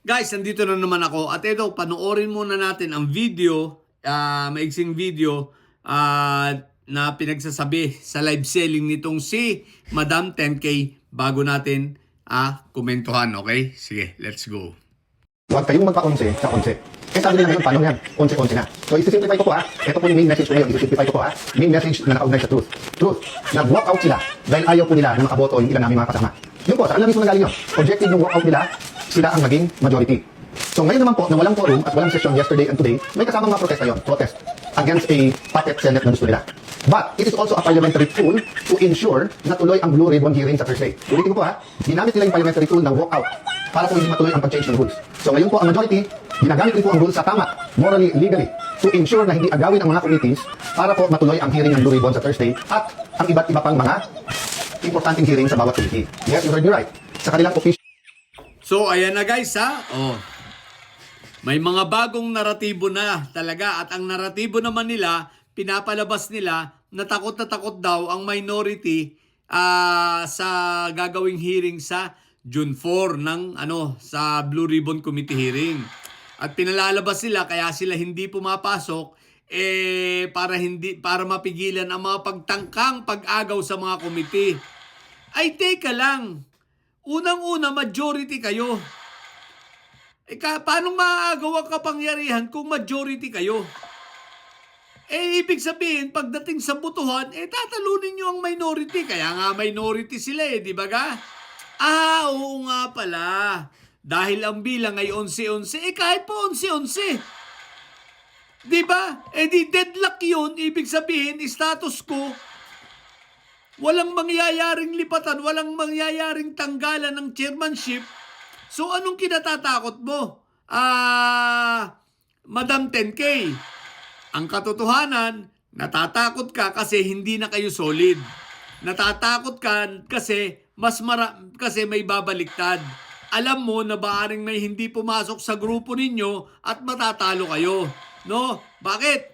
Guys, nandito na naman ako. At ito, panoorin muna natin ang video, maiksing video na pinagsasabi sa live selling nitong si Madam 10K bago natin komentuhan. Okay? Sige, let's go. Huwag kayong magpa-11 sa 11. Eh sabi nila ngayon, paano yan? 11-11 na. So isi-simplify ko po ha. Ito po yung main message ko ngayon. Isi-simplify ko po ha. Main message na nakaugnay sa truth. Truth. Nag-walk out sila dahil ayaw po nila na makaboto yung ilan namin mga kasama. Yun po, sa kanila mismo nagaling yun. Objective yung walk out nila, sila ang naging majority. So ngayon naman po, na walang quorum at walang session yesterday and today, may kasamang mga protesta yun. Protest against a puppet senate na gusto nila. But it is also a parliamentary tool to ensure na tuloy ang Blue Ribbon hearing sa Thursday. Ulitin ko po ha, ginamit nila yung parliamentary tool ng walk out para po hindi matuloy ang pag-change ng rules. So ngayon po ang majority, ginagamit din po ang rules sa tama, morally, legally, to ensure na hindi agawin ang mga committees para po matuloy ang hearing ng Blue Ribbon sa Thursday at ang iba't iba pang mga importanteng hearing sa bawat committee. Yes, you heard me right. Sa kanilang official. So, ayan na guys ha. Oh. May mga bagong naratibo na talaga at ang naratibo naman nila, pinapalabas nila na takot daw ang minority sa gagawing hearing sa June 4 ng sa Blue Ribbon Committee hearing. At pinalalabas sila kaya sila hindi pumapasok para mapigilan ang mga pagtangkang pag-agaw sa mga committee. Ay teka lang. Unang-una majority kayo. Paano maaagaw ang kapangyarihan kung majority kayo? Ibig sabihin, pagdating sa botohan, tatalunin nyo ang minority. Kaya nga minority sila di ba ga? Oo nga pala. Dahil ang bilang ay 11-11, kahit po 11-11. Di ba? Di deadlock yun. Ibig sabihin, status quo. Walang mangyayaring lipatan, walang mangyayaring tanggalan ng chairmanship. So anong kinatatakot mo? Madam 10K. Ang katotohanan, natatakot ka kasi hindi na kayo solid. Natatakot ka kasi kasi may babaliktad. Alam mo na baaring may hindi pumasok sa grupo ninyo at matatalo kayo. No? Bakit?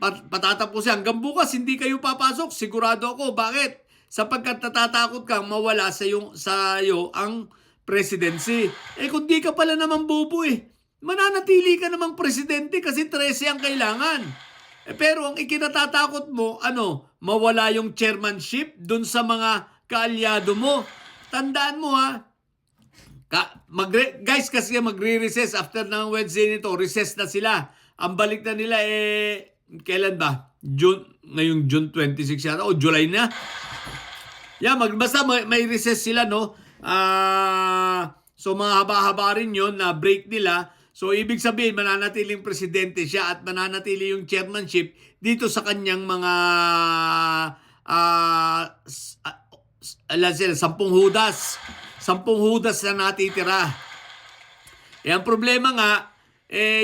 Patatapos hanggang bukas hindi kayo papasok, sigurado ako. Bakit? Sapagkat natatakot kang mawala sa iyo ang presidency. Kung di ka pala naman bubo mananatili ka namang presidente kasi 13 ang kailangan. Pero ang ikinatatakot mo, mawala yung chairmanship dun sa mga kaalyado mo. Tandaan mo guys, kasi magre-recess after ng Wednesday nito, recess na sila. Ang balik na nila kailan ba? Ngayong June 26 yata o July na. Basta may recess sila, no? So mga haba-haba rin yun na break nila. So ibig sabihin mananatiling presidente siya at mananatili yung chairmanship dito sa kanyang mga 10 hudas. 10 hudas na natitira. Ang problema nga,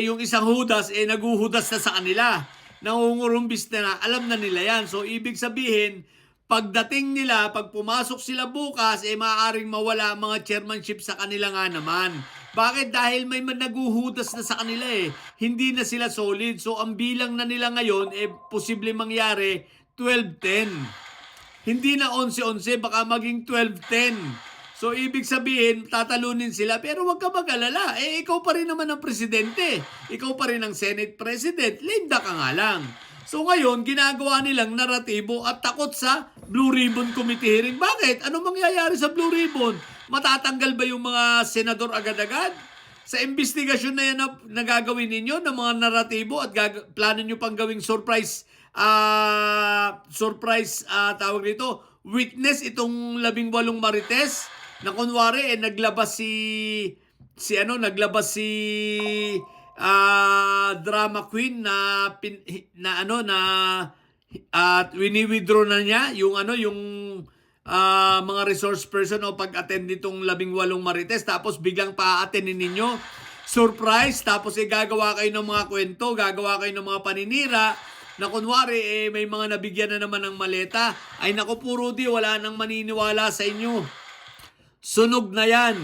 yung isang hudas, naguhudas na sa kanila. Nangungurumbis na, alam na nila yan. So, ibig sabihin, pagdating nila, pag pumasok sila bukas, maaaring mawala ang mga chairmanship sa kanila nga naman. Bakit? Dahil may naguhudas na sa kanila Hindi na sila solid. So, ang bilang na nila ngayon, posible mangyari 12-10. Hindi na 11-11, baka maging 12-10. So, ibig sabihin, tatalunin sila. Pero huwag ka mag-alala. Ikaw pa rin naman ang presidente. Ikaw pa rin ang Senate President. Linda ka nga lang. So, ngayon, ginagawa nilang naratibo at takot sa Blue Ribbon Committee hearing. Bakit? Ano mangyayari sa Blue Ribbon? Matatanggal ba yung mga senador agad-agad? Sa investigasyon na yan na nagagawin ninyo ng mga naratibo at plano nyo pang gawing surprise tawag dito, witness itong 18 marites na kunwari naglabas si drama queen na wini-withdraw na niya yung mga resource person o pag-attend nitong 18 marites tapos biglang pa-attenin ninyo surprise tapos gagawa kayo ng mga kwento, gagawa kayo ng mga paninira na kunwari may mga nabigyan na naman ng maleta. Ay naku po Rudy, wala nang maniniwala sa inyo. Sunog na yan.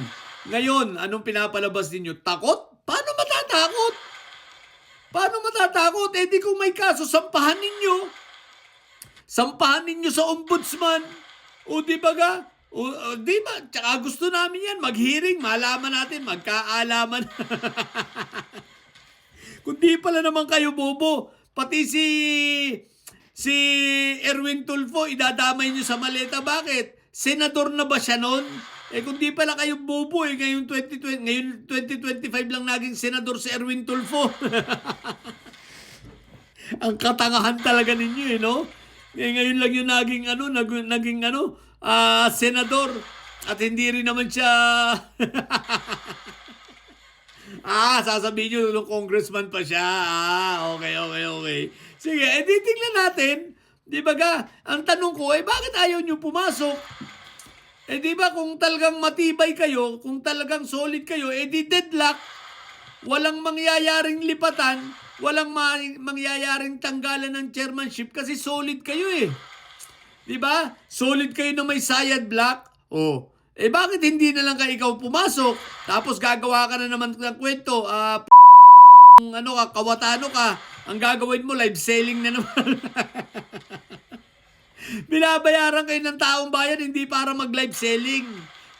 Ngayon, anong pinapalabas ninyo? Takot? Paano matatakot? Paano matatakot? Di kung may kaso, sampahan ninyo. Sampahan ninyo sa ombudsman. O di ba ga? Di ba? Tsaka gusto namin yan, mag-hearing, malaman natin, magkaalaman. Kung di pala naman kayo bobo, pati si Erwin Tulfo, idadamay nyo sa maleta. Bakit? Senador na ba siya nun? Kung di pala kayo bobo, ngayon 2025 lang naging senador si Erwin Tulfo. Ang katangahan talaga ninyo, no? Ngayon lang yung naging senador. At hindi rin naman siya... sasabihin nyo nung congressman pa siya. Okay. Sige, tingnan natin. Di ba ang tanong ko, bakit ayaw nyo pumasok? Di ba kung talagang matibay kayo, kung talagang solid kayo, di deadlock. Walang mangyayaring lipatan, walang mangyayaring tanggalan ng chairmanship kasi solid kayo eh. Di ba? Solid kayo na may sayad block. Bakit hindi na lang ikaw pumasok? Tapos gagawa ka na naman ng kwento, kawatano ka. Ang gagawin mo, live selling na naman. Binabayaran kayo ng taong bayan hindi para mag-live selling.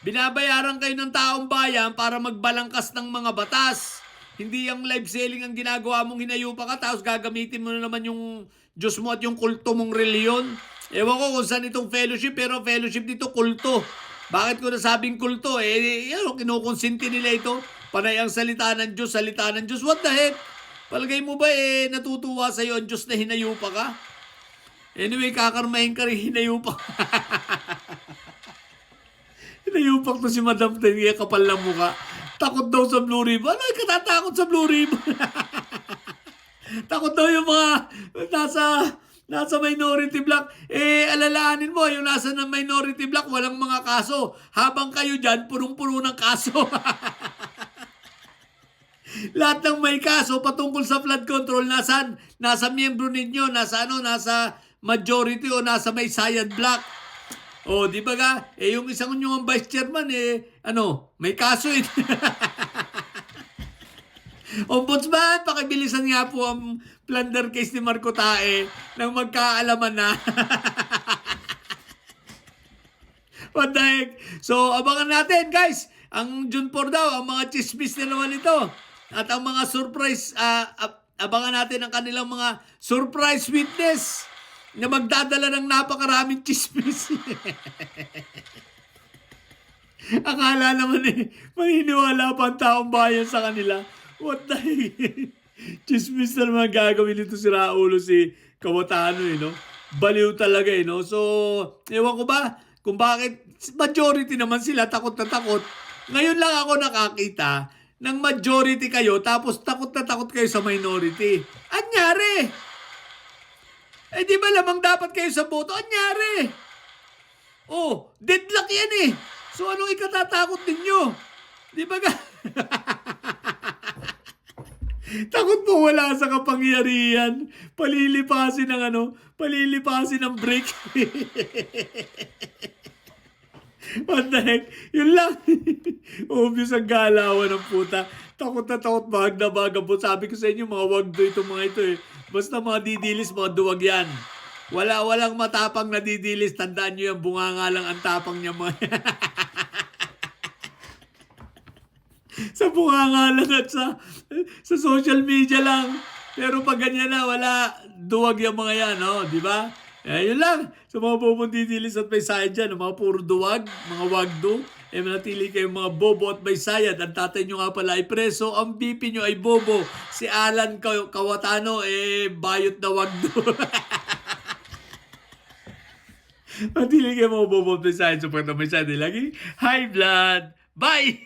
Binabayaran kayo ng taong bayan para magbalangkas ng mga batas. Hindi yung live selling ang ginagawa mong hinayupa ka tapos gagamitin mo na naman yung Diyos mo at yung kulto mong reliyon. Ewan ko kung saan itong fellowship, pero fellowship dito kulto. Bakit ko nasabing kulto? Kinukonsinti nila ito. Panay ang salita ng Diyos. What the heck? Palagay mo ba natutuwa sa'yo ang Diyos na hinayupa ka? Anyway, kakarmahin ka rin, hinayupak. Hinayupak to si Madam Tengia, kapal ng mukha. Takot daw sa Blue Ribbon. Ano yung katatakot sa Blue Ribbon? Takot daw yung mga nasa minority block. Alalahanin mo, yung nasa ng minority block, walang mga kaso. Habang kayo dyan, punong-puno ng kaso. Lahat ng may kaso patungkol sa flood control, nasa miyembro ninyo, nasa majority o nasa may sayad block. Di ba yung isang yung vice chairman, may kaso eh. Ombudsman, pakibilisan nga po ang plunder case ni Marco Tae nang magkaalaman na. What the heck? So, abangan natin, guys. Ang June 4 daw, ang mga chismis na naman ito. At ang mga surprise, abangan natin ang kanilang mga surprise witness na magdadala ng napakaraming chismis. Akala naman maniniwala pa ang taong bayan sa kanila. What the heck? Chismis na naman gagawin nito si Raulo, si Kawatano, no? Baliw talaga, no? So, ewan ko ba kung bakit majority naman sila takot na takot. Ngayon lang ako nakakita ng majority kayo tapos takot na takot kayo sa minority. Anyari? Di ba lamang dapat kayo sa boto? Anyari? Deadlock yan eh. So anong ikatatakot ninyo? Di ba takot mo wala sa kapangyarihan. Palilipasin ng break. What the heck? Yun lang. Obvious ang galawan ng puta. Takot na takot, bahag na bahag. Sabi ko sa inyo, mga wagdo itong mga ito eh. Basta mga didilis, mga duwag yan. Walang matapang na didilis. Tandaan nyo yan, bunganga lang ang tapang niya mga sa bunganga lang at sa social media lang. Pero pag ganyan na, wala, duwag yung mga yan, no? Di ba? Yun lang. Sa mga bobong didilis at may sayad dyan, mga puro duwag, mga wagdo, manatili kayong mga bobo at may sayad. Ang tatay nyo nga pala ay preso, ang BP nyo ay bobo. Si Alan Kawatano, bayot na wagdo. Manatili kayong mga bobo at may sayad. Support na may sayad. Lagi, high blood. Bye!